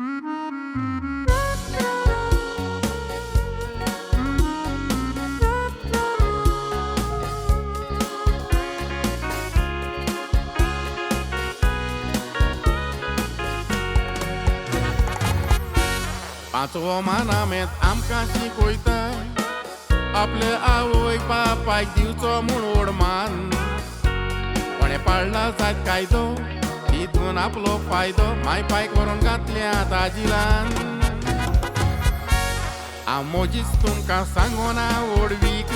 पांचवो मानामेंत आमकां शिकयता आपले आवयक बापायक दिवचो म्हूण ओड मान. कोणें पाळला जायत कायदो हितून आपलो फायदो माय पायक व्हरून घातल्यात आजिलान. हांव मोजीच तुमकां सांगोना ओडवीक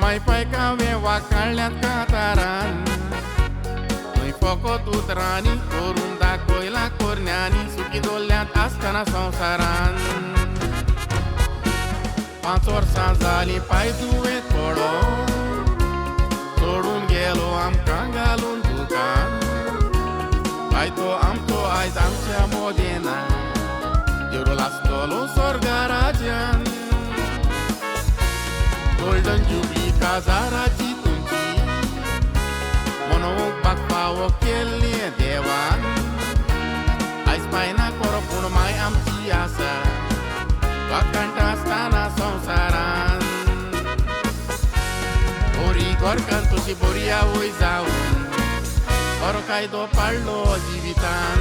माय पायक हांवें वाखाणल्यात कांतारान. थंय फकत उतरांनी करून दाखयलां कोरण्यांनी सुखी दवरल्यात आसतना संवसारान. 5 वर्सां जालीं पाय दुयेंत पडोन सोडून गेलो आमकां घालून दुकान. पाय तो आमचो आयज आमच्या मोदेना देवलो आसतलो स्वर्गा राज्यान. गोल्डन जुबली काजाराची तुमची मनोवपाक फावो केल्ली देवान. आयज पायना कोरो पूण माय आमची आसा वाखाणटा आसतना संवसारान. बरी गोरकान तशी बरी आवय जावन बरो कायदो पाळ्ळो जिवितान.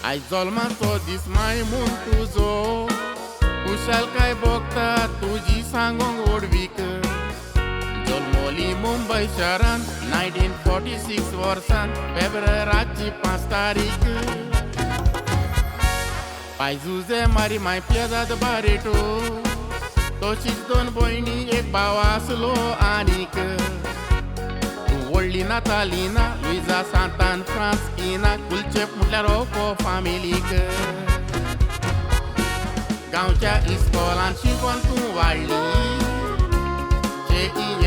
आयज जल्माचो दीस माय म्हूण तुजो खुशालकाय भोगता तुजी सांगोंक ओडवीक. जल्मली मुंबय शारान 1946 वर्सान फेब्रुवाराची 5 तारीख. पायजुजे मारी माय पियेजाद बारेटो तशीच 2 भयणी 1 भाव आसलो आनीक. व्हडली नातालिना लुइजा सांतान फ्रांस्किना कुलचेप म्हटल्यार ओको फामिलीक. गांवच्या इस्कॉलान शिकून तूं वाडली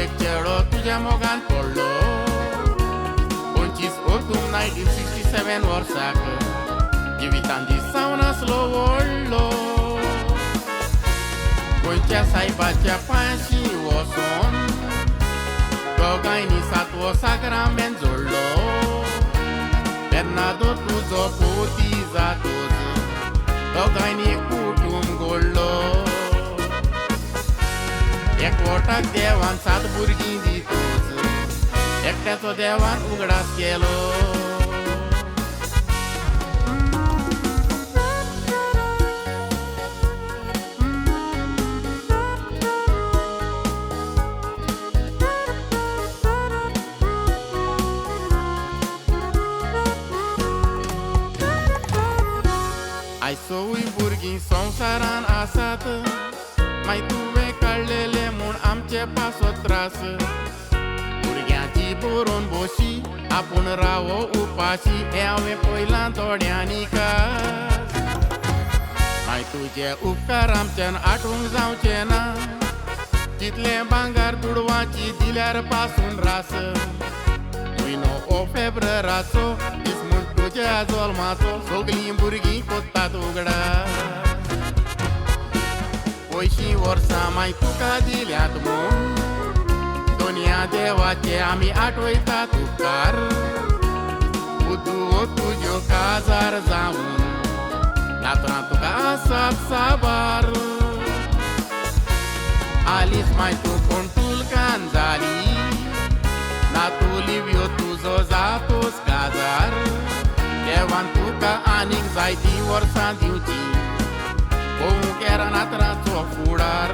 एक चेडो तुज्या मोगान पडलो. 25 ओतूम 1967 वर्साक जिवितान दिसावन आसलो व्हडलो. गोंयच्या सायबाच्या पांयशी वचोन दोगांयनी 7वो साक्रामेंत जोडलो. तेन्ना तो तुजो पोती जातोच दोगांयनी कुटूंब घडलो. एकवटाक देवान 7 भुरगीं दितोच एकट्याचो देवान उगडास केलो. आयज सवय भुरगीं संवसारान आसात माय तुवें काडलेले म्हूण आमचे पासो त्रास. भुरग्यांची बरोवन बोशी आपूण रावो उपाशी हें हांवें पयलां दोळ्यांनी कास. माय तुजे उपकार आमच्यान आठवंक जावचे ना जितले भांगार दुडवांची दिल्यार पासून रास. म्हयनो हो फेब्रुवाराचो दीस म्हूण तुज्या जल्माचो सगळीं भुरगीं कोत्तात उगडास. 80 वर्सां माय तुका दिल्यात म्हूण दुनिया देवाचे आमी आठवयतात उपकार. बुद्दू तुज्यो काजार जावन नातरां तुका आसात साबार. आलीच माय तूं कोण तुलकान जाली नातू लिव्यो तुजो जातोच काजार. देवान तुका आनीक जायतीं वर्सां दिवची केरा नातरांचो फुडार.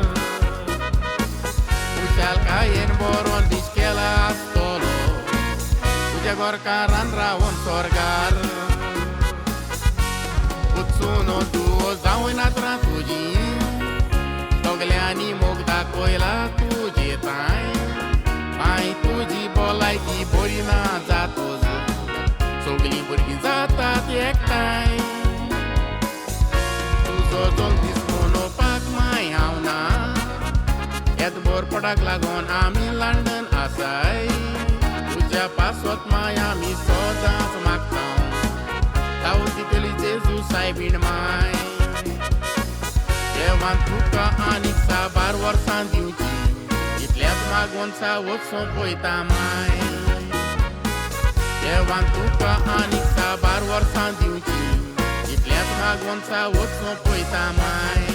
खुशालकायेन बरो दीस केला आसतलो तुज्या गोरकारान रावून स्वर्गार. उत्सून तूं जावं नातरां तुजीं दोगल्यांनी मोग दाखयला तुजे ताय. माय तुजी भलायकी बरी ना जातोच सगळीं भुरगीं जातात एकठांय. तुजो जल्दीस मनोवपाक माय हांव ना येदबोरपणाक लागून आमी लंडन आसाय. तुज्या पासत माय आमी सदांच बीण माय देवान तुका आनीक साबार वर्सां दिवची इतल्याच मागोवन वचूं पळयता माय देवान तुका आनीक साबार वर्सां दिवची इतल्याच मागोवन वचूं पळयता माय